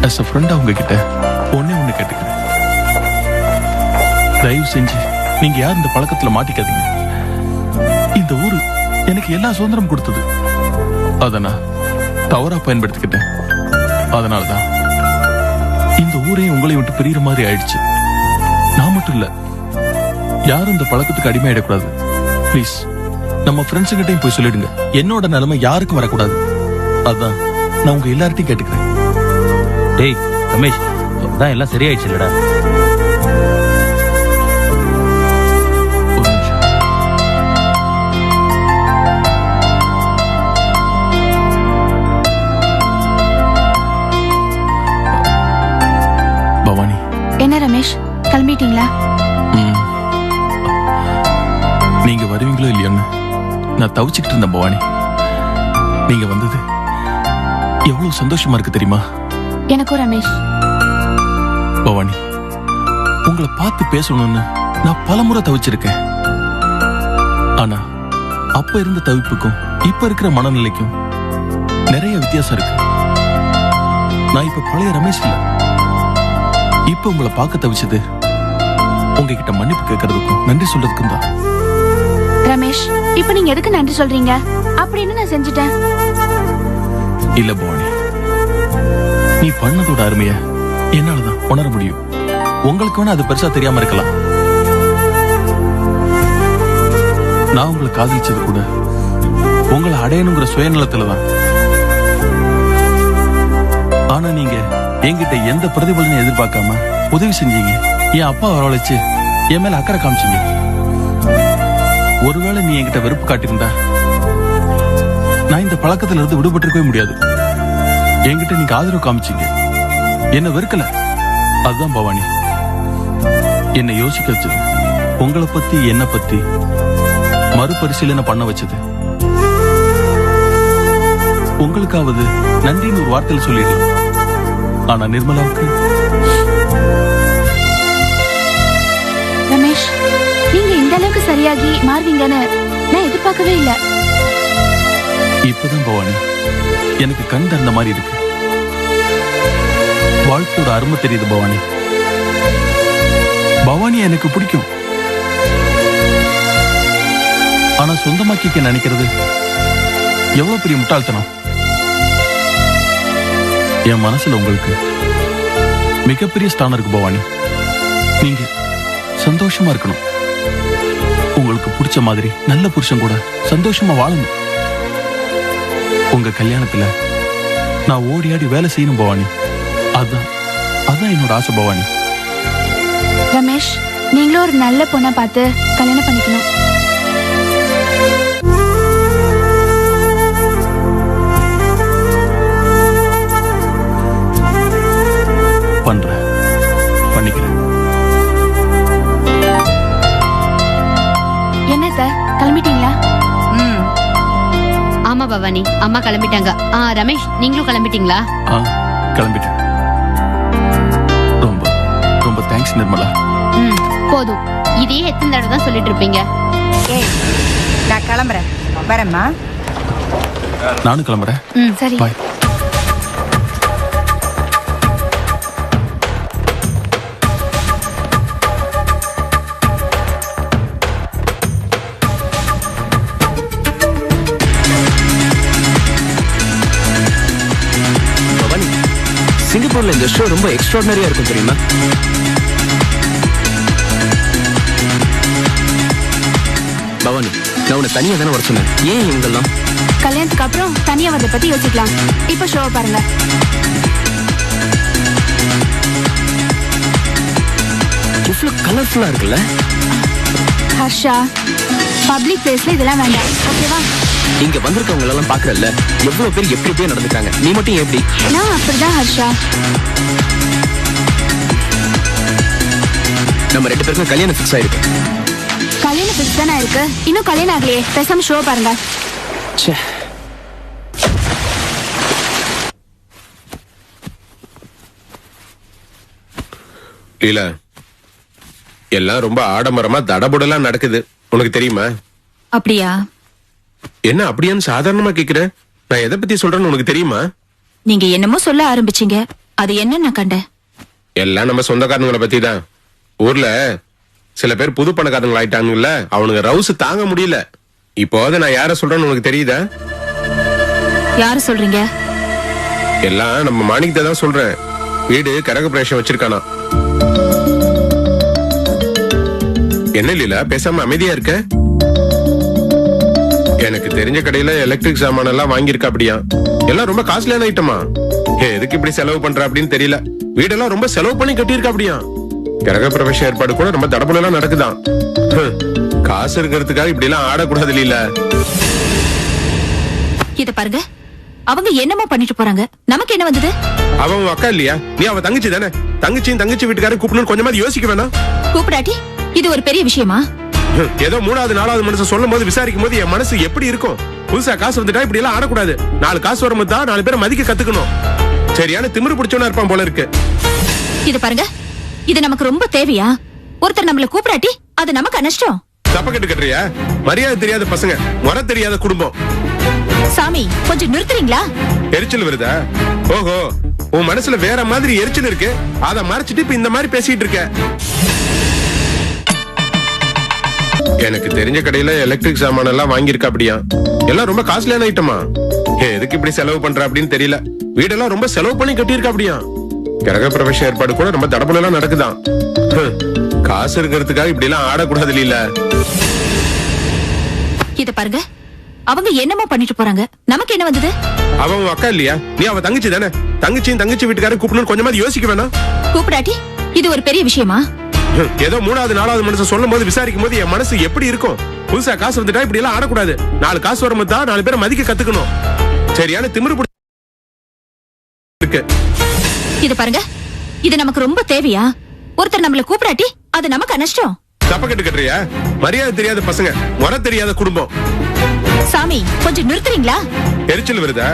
as a friend உங்ககிட்ட ஒண்ணே ஒண்ணு கேட்டுக்கிறேன். தயவு செஞ்சு நீங்க யார் இந்த பழக்கத்துல மாட்டிக்காதீங்க. இந்த ஊரு எனக்கு எல்லா சுதந்திரம் கொடுத்தது. அத நான் தவறா பயன்படுத்திக்கிட்டேன். அதனாலதான் இந்த ஊரே உங்களை விட்டு பிரிகிற மாதிரி ஆயிடுச்சு. நான் மட்டும் இல்ல, யாரும் இந்த பழக்கத்துக்கு அடிமையாயிடக்கூடாது. ப்ளீஸ் நம்ம ஃப்ரெண்ட்ஸ் கிட்டையும் போய் சொல்லிடுங்க. என்னோட நிலைமை யாருக்கும் வரக்கூடாது. அதான் நான் உங்க எல்லார்ட்டையும் கேட்டுக்கிறேன். டேய் ரமேஷ், அதான் எல்லாம் சரியாயிடுச்சு இல்லடா? ஒரு நிமிஷம். பவானி. என்ன ரமேஷ், கிளம்பிட்டீங்களா? நீங்க வருவீங்களோ இல்லையோன்னு நான் தவிச்சுக்கிட்டு இருந்தேன் பவானி. நீங்க வந்தது எவ்வளவு சந்தோஷமா இருக்கு தெரியுமா? எனக்கும் ரமேஷ். பவானி, உங்களை பார்த்து பேசணும்னு நான் பலமுறை தவிச்சிருக்கேன். ஆனா அப்ப இருந்த தவிப்புக்கும் இப்ப இருக்கிற மனநிலைக்கும் நிறைய வித்தியாசம் இருக்கு. நான் இப்ப பழைய ரமேஷ் இல்ல. இப்ப உங்களை பார்க்க தவிச்சது உங்ககிட்ட மன்னிப்பு கேட்கறதுக்கும் நன்றி சொல்றதுக்கும் தான். ரமேஷ், இப்ப நீங்க எதுக்கு நன்றி சொல்றீங்க? அப்படின்னு நான் செஞ்சுட்டேன். இல்ல பவானி, நீ பண்ணதோட அருமைய என்னாலதான் உணர முடியும். உங்களுக்கு வேணா அது பெருசா தெரியாம இருக்கலாம். நான் உங்களை காதலிச்சது கூட உங்களை அடையணுங்கிற சுயநலத்துலதான். ஆனா நீங்க என்கிட்ட எந்த பிரதிபலனையும் எதிர்பார்க்காம உதவி செஞ்சீங்க. என் அப்பா வரவழைச்சு என் மேல அக்கறை காமிச்சீங்க. ஒருவேளை நீ என்கிட்ட வெறுப்பு காட்டியிருந்தா நான் இந்த பழக்கத்துல இருந்து விடுபட்டிருக்கவே முடியாது. என்கிட்ட நீங்க ஆதரவு காமிச்சீங்க, என்ன வெறுக்கல. அதுதான் பவானி என்னை யோசிக்க வச்சது. உங்களை பத்தி என்ன பத்தி மறுபரிசீலனை பண்ண வச்சது. உங்களுக்காவது நன்றின்னு ஒரு வார்த்தையில சொல்லிடலாம். ஆனா நிர்மலாவுக்கு. ரமேஷ், நீங்க இந்த அளவுக்கு சரியாகி மாறுவீங்கன்னு நான் எதிர்பார்க்கவே இல்லை. இப்பதான் பவானி எனக்கு கண் திறந்த மாதிரி இருக்கு. வாழ்க்கையோட அருமை தெரியுது பவானி. பவானி எனக்கு பிடிக்கும். ஆனா சொந்தமாக்கிக்க நினைக்கிறது எவ்வளவு பெரிய முட்டாள்தனம். என் மனசுல உங்களுக்கு மிகப்பெரிய ஸ்தானம் இருக்கு பவானி. நீங்க சந்தோஷமா இருக்கணும். உங்களுக்கு பிடிச்ச மாதிரி நல்ல புருஷன் கூட சந்தோஷமா வாழணும். உங்க கல்யாணத்துல நான் ஓடி ஆடி வேலை செய்யணும் பவானி. அதான் என்னோட ஆசை பவானி. ரமேஷ், நீங்களும் ஒரு நல்ல பொண்ணை பார்த்து கல்யாணம் பண்ணிக்கணும். பண்ணிக்கிறேன். என்ன சார், கிளம்பிட்டீங்களா? ஆமா பவானி, அம்மா கிளம்பிட்டாங்க. ரமேஷ், நீங்களும் கிளம்பிட்டீங்களா? கிளம்பிட்டேன். ரொம்ப ரொம்ப தேங்க்ஸ் நிர்மலா. போதும், இதையே எத்தனை தடவை தான் சொல்லிட்டு இருப்பீங்க? நான் கிளம்புறேன். வரேம்மா. நானும் கிளம்புறேன். சரி. பாய். சிங்கப்பூர்ல இந்த ஷோ ரொம்ப எக்ஸ்ட்ராடினரியா இருக்கும் தெரியுமா? பவானி, நான் உன்னை தனியா தானே வர சொன்னேன். ஏன் இவங்கெல்லாம்? கல்யாணத்துக்கு அப்புறம் தனியா வரத பத்தி யோசிக்கலாம். இப்ப ஷோவை பாருங்க. இவ்வளவு கலர்ஃபுல்லா இருக்குல்ல? ஹர்ஷா, பப்ளிக் பிளேஸ்ல இதெல்லாம் வேண்டாம், ஓகேவா? இங்க வந்திருக்கவங்க எல்லாம் பாக்குறல்ல, எவ்வளவு பேர் எப்படி எப்படியே நடந்துக்காங்க. நீ மட்டும் எப்படி? நான் அப்படிதான் ஹர்ஷா. நம்ம 2 பேருக்கும் கல்யாணம் ஃபிக்ஸ் ஆயிருக்கு. கல்யாணம் ஃபிக்ஸ் தானே இருக்கு, இன்னும் கல்யாணம் ஆகலையே. பேசாம ஷோ பாருங்க. இல்ல, எல்லாம் ரொம்ப ஆடம்பரமா தடபுடலாம் நடக்குது. உனக்கு தெரியுமா? அப்படியா? என்ன அப்படியான்னு சாதாரணமா கேக்குற? நான் எதை பத்தி சொல்றேன்னு உனக்கு தெரியுமா? நீங்க என்னமோ சொல்ல ஆரம்பிச்சீங்க, அது என்ன நான் கண்டேன்? எல்லாம் நம்ம சொந்தக்காரங்களை பத்தி தான். ஊர்ல சில பேர் புது பணக்காரங்க ஆயிட்டாங்கல்ல, அவனுங்க ரவுஸ் தாங்க முடியல. இப்போது நான் யார சொல்றேன்னு உனக்கு தெரியுதா? யார சொல்றீங்க? எல்லாம் நம்ம மாணிக்கத்தை தான் சொல்றேன். வீடு கரக பிரவேசம் வச்சிருக்கானா. என்ன லீலா பேசாம அமைதியா இருக்க? எனக்கு தெரிஞ்ச கடையில எலக்ட்ரிக் சாமான எல்லாம் வாங்கியிருக்கா. அப்படியா? எல்லாம் ரொம்ப காஸ்ட்லியான ஐட்டமா. எதுக்கு இப்படி செலவு பண்ற அப்படின்னு தெரியல. வீடெல்லாம் ரொம்ப செலவு பண்ணி கட்டியிருக்கா. அப்படியா? கிரக பிரவேச ஏற்பாடு கூட ரொம்ப தடபுல எல்லாம் நடக்குதான். காசு இருக்கிறதுக்காக இப்படி எல்லாம் ஆடக்கூடாது இல்ல. இத பாருங்க, அவங்க என்னமோ பண்ணிட்டு போறாங்க. நமக்கு என்ன வந்தது? அவன் அக்கா இல்லையா? நீ அவ தங்கச்சி தானே. தங்கச்சி வீட்டுக்காரன் கூப்பிடணும் கொஞ்சமாவது யோசிக்க வேணாம்? கூப்பிடாட்டி இது ஒரு பெரிய விஷயமா? ஏதோ 3வது 4வது மனுஷன் சொல்லும் போது விசாரிக்கும் போது என் மனசு எப்படி இருக்கும்? புதுசா காசு வந்துட்டா இப்படி எல்லாம் ஆடக்கூடாது. 4 காசு வரும்போது தான் 4 பேரை மதிக்க கத்துக்கணும். சரியான திமிரு பிடிச்சவனா இருப்பான் போல இருக்கு. இது பாருங்க, இது நமக்கு ரொம்ப தேவையா? ஒருத்தர் நம்மள கூப்பிடாட்டி அது நமக்கு நஷ்டம். தப்ப கட்டு கட்டுறியா? மரியாதை தெரியாத பசங்க, முறை தெரியாத குடும்பம். சாமி, கொஞ்சம் நிறுத்துறீங்களா? எரிச்சல் வருதா? ஓஹோ, உன் மனசுல வேற மாதிரி எரிச்சல் இருக்கு. அத மறைச்சிட்டு இப்ப இந்த மாதிரி பேசிட்டு இருக்க. எனக்கு தெரிஞ்ச கடையில எலக்ட்ரிக் சாமான எல்லாம் வாங்கியிருக்கா. அப்படியா? எல்லாம் ரொம்ப காஸ்ட்லியான ஐட்டமா. எதுக்கு இப்படி செலவு பண்ற அப்படின்னு தெரியல. வீடெல்லாம் ரொம்ப செலவு பண்ணி கட்டியிருக்கா. அப்படியா? கிரக பிரவேச ஏற்பாடு கூட ரொம்ப தடபுல எல்லாம் நடக்குதான். காசு இருக்கிறதுக்காக இப்படி எல்லாம் ஆடக்கூடாது இல்ல. இத பாருங்க, அவங்க என்னமோ பண்ணிட்டு போறாங்க. நமக்கு என்ன வந்தது? அவன் அக்கா இல்லையா? நீ அவ தங்கச்சி தானே. தங்கச்சி வீட்டுக்காரன் கூப்பிடணும் கொஞ்சமாவது யோசிக்க வேணாம்? கூப்பிடாட்டி இது ஒரு பெரிய விஷயமா? ஏதோ 3வது 4வது மனுஷன் சொல்லும் போது விசாரிக்கும் போது என் மனசு எப்படி இருக்கும்? புதுசா காசு வந்துட்டா இப்படி எல்லாம் ஆடக்கூடாது. 4 காசு வரும்போது தான் 4 பேரை மதிக்க கத்துக்கணும். சரியான திமிரு இருக்கு. இது பாருங்க, இது நமக்கு ரொம்ப தேவையா? ஒருத்தர் நம்மள கூப்பிடாட்டி அது நமக்கு நஷ்டம். தப்ப கட்டு கட்டுறியா? மரியாதை தெரியாத பசங்க, முறை தெரியாத குடும்பம். சாமி, கொஞ்சம் நிறுத்துறீங்களா? எரிச்சல் வருதா?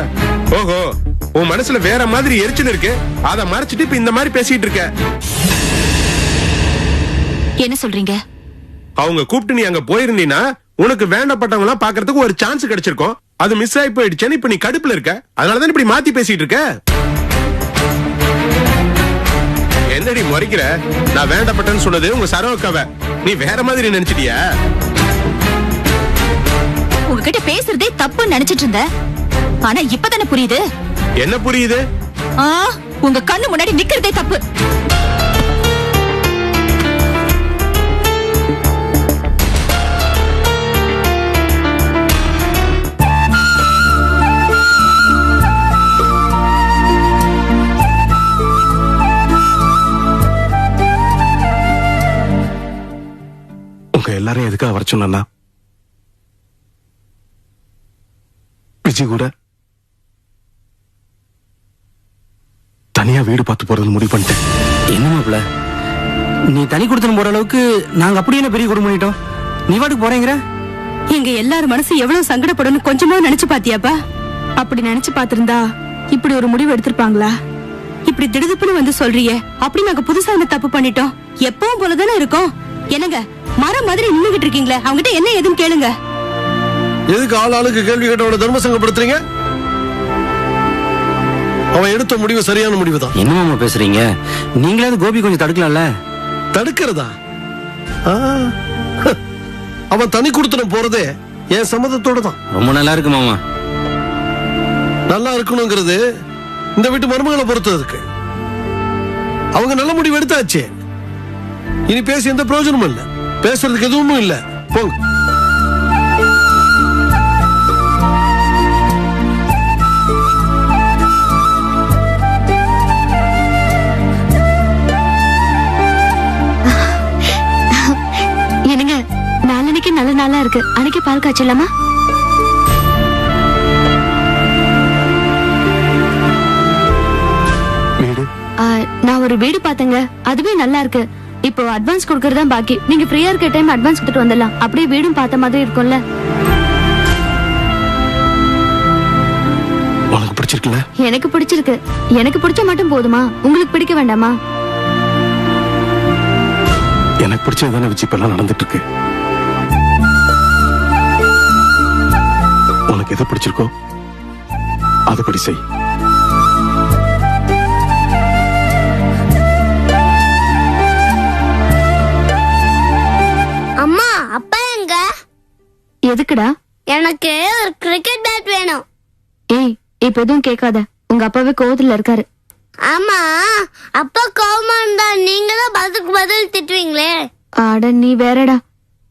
ஓஹோ, உன் மனசுல வேற மாதிரி எரிச்சல் இருக்கு. அத மறைச்சிட்டு இப்ப இந்த மாதிரி பேசிட்டு இருக்க. என்ன சொல்றீங்க? அவங்க கூப்பிட்டு நீ அங்க போயிருந்தீனா உனக்கு வேண்டப்பட்டவங்க எல்லாம் பாக்குறதுக்கு ஒரு சான்ஸ் கிடைச்சிருக்கும். அது மிஸ் ஆகி போயிடுச்சு. இப்ப நீ கடுப்புல இருக்க. அதனாலதான் இப்படி மாத்தி பேசிட்டு இருக்க. என்னடி முறைக்கிற? நான் வேண்டப்பட்டேன்னு சொன்னது உங்க சரவக்காவ. நீ வேற மாதிரி நினைச்சிட்டியா? உங்ககிட்ட பேசுறதே தப்புன்னு நினைச்சிட்டு இருந்தேன். ஆனா இப்பதானே புரியுது. என்ன புரியுது? உங்க கண்ணு முன்னாடி நிக்கிறதே தப்பு. உங்க எல்லாரும் எதுக்காக வர சொன்னா? விஜய் கூட தனியா வீடு பார்த்து போறது முடிவு பண்ணிட்டேன். என்ன மாப்பிள, நீ தனி கொடுத்தன போற அளவுக்கு நாங்க அப்படி என்ன பெரிய குடும்பம் பண்ணிட்டோம்? நீ வாட்டுக்கு போறேங்கிற? எங்க எல்லாரும் மனசு எவ்வளவு சங்கடப்படும் கொஞ்சமா நினைச்சு பாத்தியாப்பா? அப்படி நினைச்சு பாத்திருந்தா இப்படி ஒரு முடிவு எடுத்திருப்பாங்களா? இப்படி திடுதுப்புன்னு வந்து சொல்றியே, அப்படி நாங்க புதுசா என்ன தப்பு பண்ணிட்டோம்? எப்பவும் போலதானே இருக்கோம். என்னங்க மரம் மாதிரி நின்னுகிட்டு இருக்கீங்களே, அவங்ககிட்ட என்ன ஏதுன்னு கேளுங்க. எதுக்கு ஆளுக்கு கேள்வி கேட்டவன தர்ம சங்கப்படுத்துறீங்க? அவன் எடுத்த முடிவு சரியான முடிவு தான். என்ன மாமா பேசுறீங்க? நீங்களாவது கோபி கொஞ்சம் தடுக்கலாம்ல? தடுக்கிறதா? அவன் தனி கொடுத்தன போறதே என் சம்மதத்தோட தான். ரொம்ப நல்லா இருக்கு மாமா. நல்லா இருக்கணுங்கிறது இந்த வீட்டு மருமகளை பொறுத்ததுக்கு. அவங்க நல்ல முடிவு எடுத்தாச்சு. இனி பேசி எந்த பிரயோஜனமும் இல்ல. பேசுறதுக்கு எதுவும் இல்ல. போங்க. என்னங்க, நாளன்னைக்கு நல்ல நாளா இருக்கு. அன்னைக்கு பால் காய்ச்சலாமா? வீடு நான் ஒரு வீடு பார்த்தேங்க. அதுவே நல்லா இருக்கு. இப்போ அட்வான்ஸ் கொடுக்கறதா பாக்கி. நீங்க ஃப்ரீயா இருக்க டைம் அட்வான்ஸ் கொடுத்துட்டு வந்துடலாம். அப்படியே வீடும் பார்த்த மாதிரி இருக்கும்ல. உனக்கு பிடிச்சிருக்குல்ல? எனக்கு பிடிச்சிருக்கு. எனக்கு பிடிச்ச மட்டும் போதுமா? உங்களுக்கு பிடிக்க வேண்டாமா? எனக்கு பிடிச்சதுதானே வச்சு இப்ப எல்லாம் நடந்துட்டு இருக்கு. உனக்கு எதை பிடிச்சிருக்கோ அதுபடி செய். எதுக்குடா? எனக்கு ஒரு கிரிக்கெட் பேட் வேணும். ஏய், இப்ப எதுவும் கேட்காத. உங்க அப்பாவே கோவத்துல இருக்காரு. ஆமா, அப்பா கோவமா இருந்தா நீங்க தான் பதிலுக்கு பதில் திட்டுவீங்களே. அட நீ வேறடா.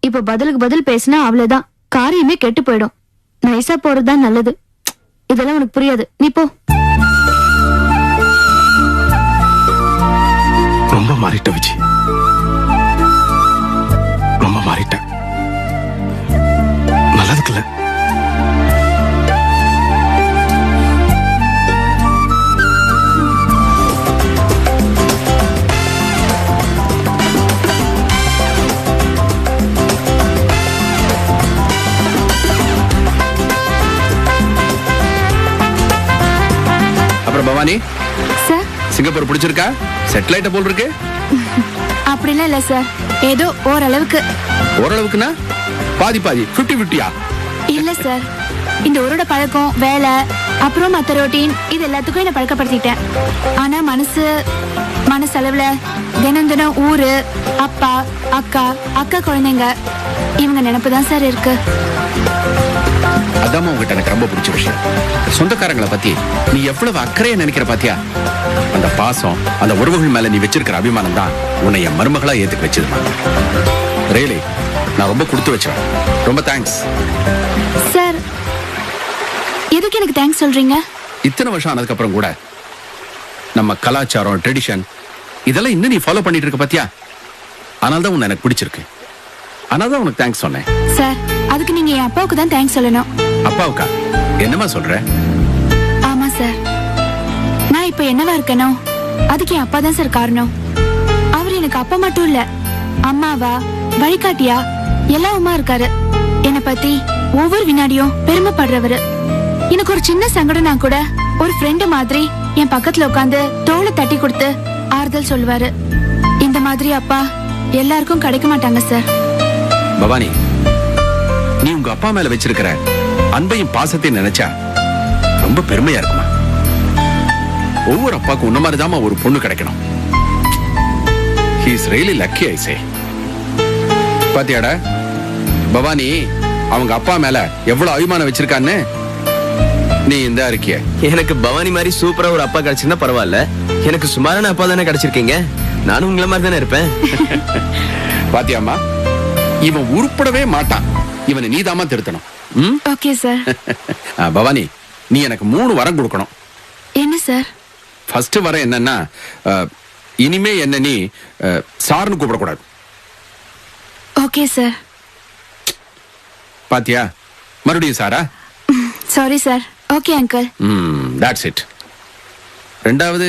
இப்ப பதிலுக்கு பதில் பேசினா அவ்வளவுதான், காரியமே கெட்டு போயிடும். நைஸா போறதுதான் நல்லது. இதெல்லாம் உனக்கு புரியாது, நீ போ. ரொம்ப மாறிட்ட விஜி, ரொம்ப மாறிட்ட. நல்லதுக்கு இல்ல. அப்புறம் பவானி, சார், சிங்கப்பூர் பிடிச்சிருக்கா? செட்டில் ஆயிட்ட போல் இருக்கு. அப்படிலாம் இல்ல சார், ஏதோ ஓரளவுக்கு. ஓரளவுக்குன்னா பாதி பாதி 50-50யா? இல்ல சார், இந்த ஊரோட பழக்கம், வேலை, அப்புறம் மத்த ரொட்டீன், இது எல்லாத்துக்கும் என்ன பழக்கப்படுத்திட்டேன். ஆனா மனசளவுல தினம் தினம் ஊரு, அப்பா, அக்கா, அக்கா குழந்தைங்க, இவங்க நினைப்பு தான் சார் இருக்கு. அதாம உங்ககிட்ட எனக்கு ரொம்ப பிடிச்ச விஷயம். சொந்தக்காரங்களை பத்தி நீ எவ்வளவு அக்கறையா நினைக்கிற பாத்தியா? அந்த பாசம், அந்த உறவுகள் மேல நீ வச்சிருக்கிற அபிமானம் தான் உன்னை என் மருமகளா ஏத்துக்க வச்சிருமா. ரியலி நான் ரொம்ப கொடுத்து வச்சேன். ரொம்ப தேங்க்ஸ் சார். எதுக்கு எனக்கு தேங்க்ஸ் சொல்றீங்க? இத்தனை வருஷம் ஆனதுக்கு அப்புறம் கூட நம்ம கலாச்சாரம், ட்ரெடிஷன் இதெல்லாம் இன்னும் நீ ஃபாலோ பண்ணிட்டு இருக்க பாத்தியா? அதனால தான் உன்னை எனக்கு பிடிச்சிருக்கு. அதனால தான் உனக்கு தேங்க்ஸ் சொன்னேன். சார், அதுக்கு நீங்க என் அப்பாவுக்கு தான் தேங்க்ஸ் சொல்லணும். அப்பாவுக்கா? என்னமா சொல்ற? ஆமா சார், நான் இப்ப என்னவா இருக்கேனோ அதுக்கு என் அப்பா தான் சார் காரணம். அவர் எனக்கு அப்பா மட்டும் இல்ல, அம்மாவா, வழிகாட்டியா, எல்லாமா இருக்காரு. என்னை பத்தி ஒவ்வொரு வினாடியும் பெருமைப்படுறவரு. எனக்கு ஒரு சின்ன சங்கடம்னா கூட ஒரு ஃப்ரெண்டு மாதிரி என் பக்கத்துல உட்காந்து தோளை தட்டி கொடுத்து ஆறுதல் சொல்லுவாரு. இந்த மாதிரி அப்பா எல்லாருக்கும் கிடைக்க மாட்டாங்க சார். பவானி, நீ உங்க அப்பா மேல வச்சிருக்கிற அன்பையும் பாசத்தையும் நினைச்சா ரொம்ப பெருமையா இருக்குமா? ஒவ்வொரு அப்பாவுக்கும் உன்ன மாதிரிதான் ஒரு பொண்ணு கிடைக்கணும். He is really lucky, I say. பாத்தியாடா பவானி அவங்க அப்பா மேல எவ்வளவு அபிமானம் வச்சிருக்கான்னு? நீ இந்த இருக்கிய. எனக்கு பவானி மாதிரி சூப்பரா ஒரு அப்பா கிடைச்சிருந்தா பரவாயில்ல. எனக்கு சுமாரான அப்பா தானே கிடைச்சிருக்கீங்க. நானும் உங்களை மாதிரி தானே இருப்பேன். பாத்தியாமா, இவன் உருப்படவே மாட்டான். இவனை நீதாமா திருத்தணும். Okay sir. பவானி, நீ எனக்கு 3 வரம் கொடுக்கணும். என்ன சார்? ஃபர்ஸ்ட் வரம் என்னன்னா, இனிமே என்ன நீ சார்னு கூப்பிடக்கூடாது. Okay sir. பாத்தியா, மறுபடியும் சாரா? Sorry sir. Okay uncle. That's it. ரெண்டாவது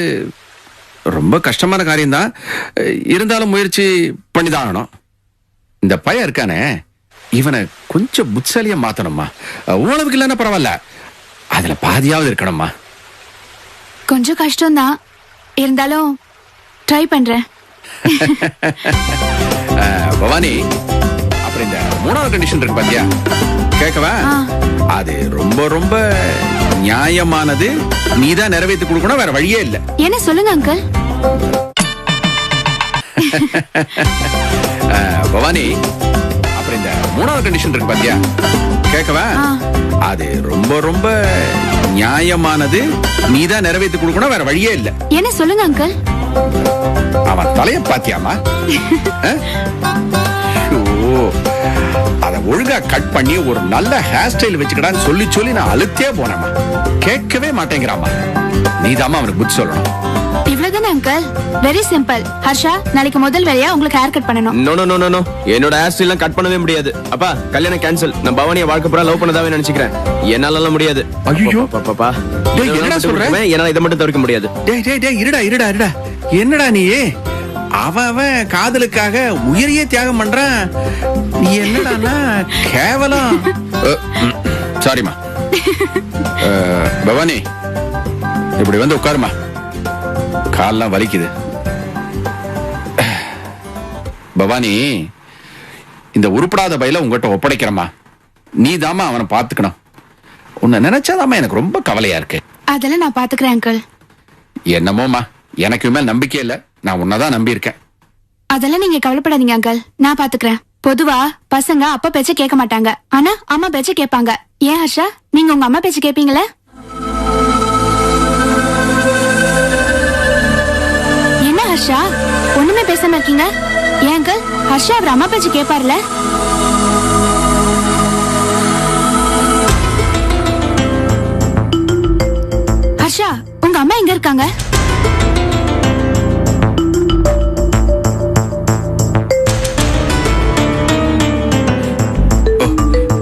ரொம்ப கஷ்டமான காரியம்தான், இருந்தாலும் முயற்சி பண்ணிதான் ஆகணும். இந்த பையன் இருக்கானே, இவனை கொஞ்சம் புட்சாலியா மாத்தணும்மா. உணவுக்கு இல்லைன்னா பரவாயில்ல, அதுல பாதியாவது இருக்கணும்மா. கொஞ்சம் கஷ்டம்தான், இருந்தாலும் ட்ரை பண்றேன். பவானி, அப்புறம் இந்த 3வது கண்டிஷன் இருக்கு பாத்தியா, கேட்கவா? அது ரொம்ப ரொம்ப நியாயமானது. நீதான் நிறைவேற்றி கொடுக்கணும், வேற வழியே இல்ல. என்ன சொல்லுங்க அங்கிள். பவானி, அப்புறம் இந்த 3வது கண்டிஷன் இருக்கு பாத்தியா, கேட்கவா? அது ரொம்ப ரொம்ப நியாயமானது. நீதான் நிறைவேற்றி கொடுக்கணும், வேற வழியே இல்ல. என்ன சொல்லுங்க அங்கிள். அவன் தலைய பாத்தியாமா? அத ஒழுங்கா கட் பண்ணி ஒரு நல்ல ஹேர் ஸ்டைல் வச்சுக்கடான்னு சொல்லி சொல்லி நான் அழுத்தே போனேம்மா. கேட்கவே மாட்டேங்கிறாமா. நீதாமா அவனுக்கு புத்தி சொல்லணும். இவ்வளவுதானே அங்கிள், வெரி சிம்பிள். ஹர்ஷா, நாளைக்கு முதல் வேலையா உங்களுக்கு ஹேர் கட் பண்ணணும். நோ நோ நோ நோ, என்னோட ஹேர் ஸ்டைல் கட் பண்ணவே முடியாது. அப்பா, கல்யாணம் கேன்சல். நான் பவானியை வாழ்க்கை பூரா லவ் பண்ணதாவே நினைச்சுக்கிறேன். என்னால முடியாது. ஐயோ பாப்பா, என்னடா சொல்ற? என்னால இதை மட்டும் தவிர்க்க முடியாது. டேய் டேய் டேய், இருடா இருடா இருடா. என்னடா நீ அவன் காதலுக்காக உயிரையே தியாகம் பண்றான், நீ என்னடானா கேவலம். சாரிமா. பவானி, இப்படி வந்து உட்காருமா, கால்லாம் வலிக்குது. பவானி, இந்த உருப்படாத பையில உங்ககிட்ட ஒப்படைக்கிறமா. நீ தாமா அவனை பாத்துக்கணும். உன்னை நினைச்சாதாமா எனக்கு ரொம்ப கவலையா இருக்கு. அதெல்லாம் நான் பாத்துக்கிறேன் அங்கிள். என்னமோமா, எனக்கு மேல் நம்பிக்கை இல்ல, நான் உன்னதான் நம்பி இருக்கேன். அதெல்லாம் நீங்க கவலைப்படாதீங்க அங்கிள், நான் பாத்துக்கிறேன். பொதுவா பசங்க அப்பா பேச்ச கேட்க மாட்டாங்க, ஆனா அம்மா பேச்ச கேட்பாங்க. ஏன் ஹர்ஷா, நீங்க உங்க அம்மா பேச்ச கேப்பீங்களா? என்ன ஹர்ஷா, ஒண்ணுமே பேசாம இருக்கீங்க? ஏன் அங்கிள், ஹர்ஷா அவர் அம்மா பேச்ச கேட்பார்ல? ஹர்ஷா, உங்க அம்மா எங்க இருக்காங்க?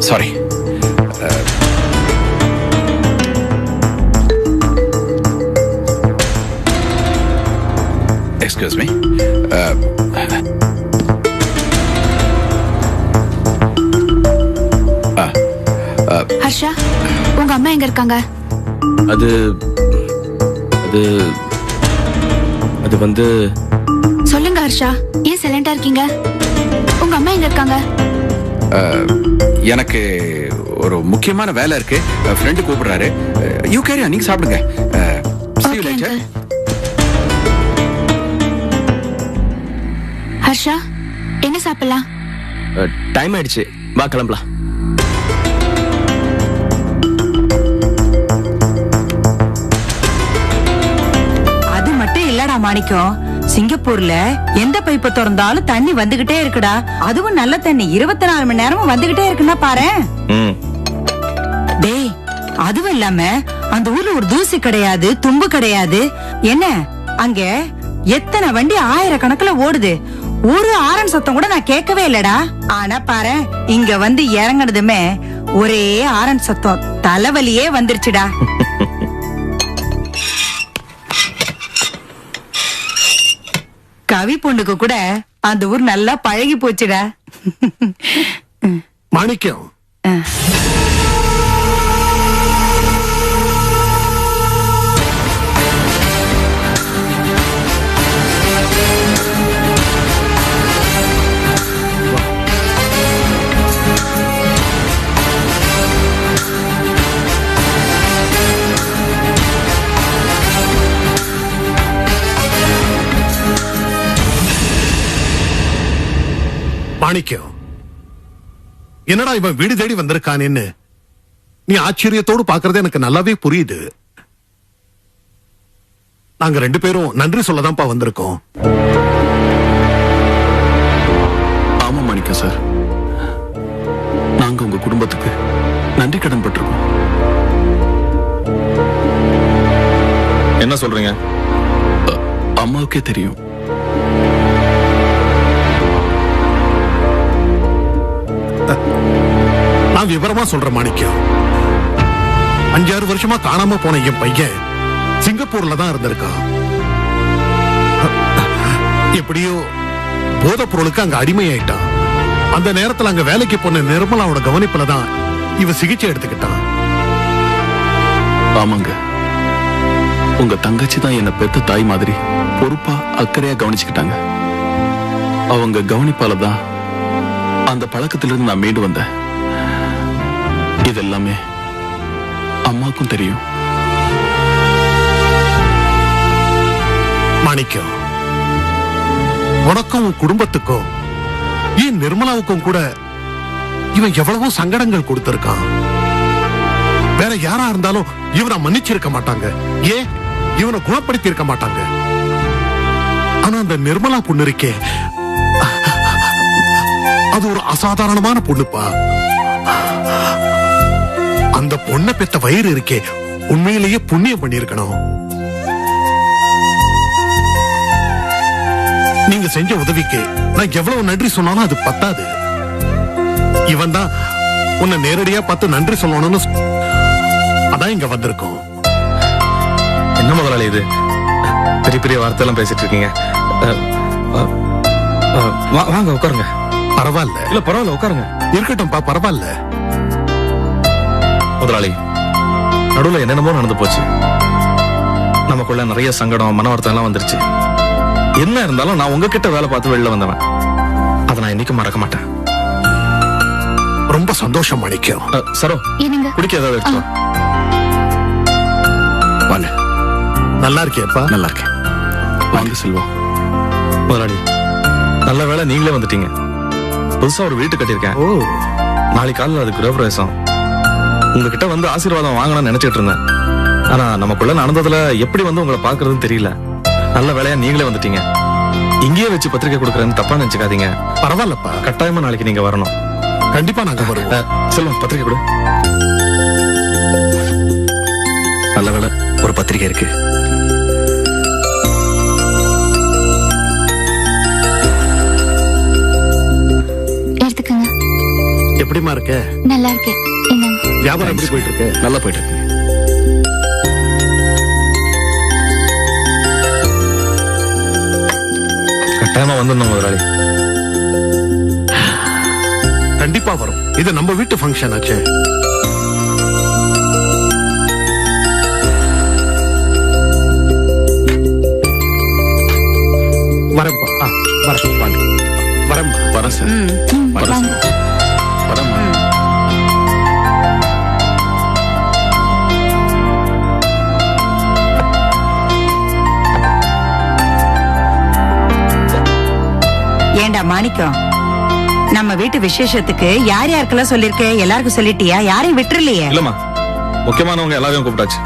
சாரி. Excuse me. ஹர்ஷா, உங்க அம்மா எங்க இருக்காங்க? அது அது அது வந்து சொல்லுங்க ஹர்ஷா, ஏன் சைலண்டா இருக்கீங்க? உங்க அம்மா எங்க இருக்காங்க? எனக்கு ஒரு முக்கியமான வேலை இருக்கு. ஃப்ரெண்டு கூப்பிடுறாரு. யூ கேரி, நீங்க சாப்பிடுங்க. See you later. ஹர்ஷா, என்ன சாப்பிடலாம்? டைம் ஆயிடுச்சு, வா கிளம்பலாம். அது மட்டும் இல்லடா மாணிக்கம், சிங்கப்பூர்ல எந்த பைப்பை திறந்தாலும் தண்ணி வந்துகிட்டே இருக்குடா. அதுவும் நல்ல தண்ணி 24 மணி நேரமும் வந்துகிட்டே இருக்குன்னா பாரு. டேய், அதுவும் இல்லாம அந்த ஊர்ல ஒரு தூசி கிடையாது, தும்பு கிடையாது. என்ன அங்க எத்தனை வண்டி ஆயிரக்கணக்குல ஓடுது, ஒரு ஆரன் சத்தம் கூட நான் கேட்கவே இல்லடா. ஆனா பாரு, இங்க வந்து இறங்குனதுமே ஒரே ஆரன் சத்தம், தலைவலியே வந்துருச்சுடா. கவி பொண்ணுக்கு கூட அந்த ஊர் நல்லா பழகி போச்சுடா. மாணிக்கம், மாணிக்கம், என்னடா இவன் வீடு தேடி வந்திருக்கானேன்னு நீ ஆச்சரியத்தோடு பாக்குறது எனக்கு நல்லாவே புரியுது. நாங்க 2 பேரும் நன்றி சொல்லதான்ப்பா வந்திருக்கோம். ஆமா மாணிக்கம் சார், நாங்க உங்க குடும்பத்துக்கு நன்றி கடன் பட்டிருக்கோம். என்ன சொல்றீங்க? அம்மாவுக்கே தெரியும். நான் விவரமா சொல்றேன் மாணிக்கம். 5-6 வருஷமா காணாம போன என் பையன் சிங்கப்பூர்ல தான் இருந்திருக்கான். எப்படியோ போதைப் பொருளுக்கு அங்க அடிமையாயிட்டான். அந்த நேரத்துல அங்க வேலைக்கு போன நிர்மலாவோட கவனிப்புல தான் இவ சிகிச்சை எடுத்துக்கிட்டான். ஆமாங்க, உங்க தங்கச்சி தான் என்ன பெத்த தாய் மாதிரி பொறுப்பா அக்கறையா கவனிச்சுக்கிட்டாங்க. அவங்க கவனிப்பால தான் அந்த பழக்கத்திலிருந்து நான் மீண்டு வந்தேன். இதெல்லாமே அம்மாவுக்கும் தெரியும். மாணிக்கம், உனக்கும் உன் குடும்பத்துக்கும் ஏன் நிர்மலாவுக்கும் கூட இவன் எவ்வளவோ சங்கடங்கள் கொடுத்திருக்கான். வேற யாரா இருந்தாலும் இவனை மன்னிச்சிருக்க மாட்டாங்க, ஏன் இவனை குணப்படுத்தி இருக்க மாட்டாங்க. ஆனா அந்த நிர்மலா பொண்ணு இருக்கே, அது ஒரு அசாதாரணமான பொண்ணுப்பா. அந்த பொண்ணை பெத்த வயிறு இருக்கே, உண்மையிலேயே புண்ணியம் பண்ணிருக்கணும். நீங்க செஞ்ச உதவிக்கு நான் எவ்வளவு நன்றி சொன்னாலும் அது பத்தாது. இவன் தான் உன்னை நேரடியா பார்த்து நன்றி சொல்லணும்னு அதான் இங்க வந்திருக்கோம். என்ன முதலாளி இது, பெரிய பெரிய வார்த்தை எல்லாம் பேசிட்டு இருக்கீங்க. வாங்க உட்காருங்க. பரவாயில்ல. இல்ல பரவாயில்ல, உட்காருங்க. இருக்கட்டும்பா, பரவாயில்ல. முதலாளி, நடுவுல என்னென்னமோ நடந்து போச்சு. நமக்குள்ள நிறைய சங்கடம், மன வருத்தம் எல்லாம் வந்துருச்சு. என்ன இருந்தாலும் நான் உங்ககிட்ட வேலை பார்த்து வெளில வந்தவன், அதை நான் இன்னைக்கு மறக்க மாட்டேன். ரொம்ப சந்தோஷம் மாணிக்கம். சரோ, குடிக்க ஏதாவது எடுத்து வாங்க. நல்லா இருக்கேப்பா. நல்லா இருக்கேன். வாங்க செல்வம். முதலாளி, நல்ல வேளை நீங்களே வந்துட்டீங்க. புதுசா ஒரு வீட்டு கட்டியிருக்கேன். நாளைக்கு காலையில் அது கிரகப்பிரவேசம். உங்ககிட்ட வந்து ஆசீர்வாதம் வாங்கணும்னு நினைச்சிட்டு இருந்தேன். ஆனா நமக்குள்ள நடந்ததுல எப்படி வந்து உங்களை பாக்குறதுன்னு தெரியல. நல்ல வேலையா நீங்களே வந்துட்டீங்க. இங்கேயே வச்சு பத்திரிக்கை கொடுக்கறேன்னு தப்பா நினைச்சுக்காதீங்க. பரவாயில்லப்பா, கட்டாயமா நாளைக்கு நீங்க வரணும். கண்டிப்பா நாங்க வருவோம். செல்வம் பத்திரிக்கை கொடு. நல்ல வேலை ஒரு பத்திரிக்கை இருக்கு. எடுத்துக்கங்க. எப்படிமா இருக்க? நல்லா இருக்கேன். வியாபாரம் எப்படி போயிட்டு இருக்கு? நல்லா போயிட்டு இருக்கு. கட்டாயமா வந்துடணும் முதலாளி. கண்டிப்பா வரும். இது நம்ம வீட்டு ஃபங்க்ஷன் ஆச்சே. வரேன்ப்பா. வரேன் சார். வரேன் சார். வரேன். ஏண்டா மாணிக்கம், நம்ம வீட்டு விசேஷத்துக்கு யார் யாருக்கெல்லாம் சொல்லிருக்க? எல்லாருக்கும் சொல்லிட்டியா? யாரையும் விட்டுறலையே? இல்லம்மா, முக்கியமானவங்க எல்லாரையும் கூப்பிட்டாச்சு.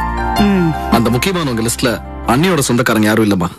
அந்த முக்கியமானவங்க லிஸ்ட்ல அண்ணியோட சொந்தக்காரங்க யாரும் இல்லம்மா.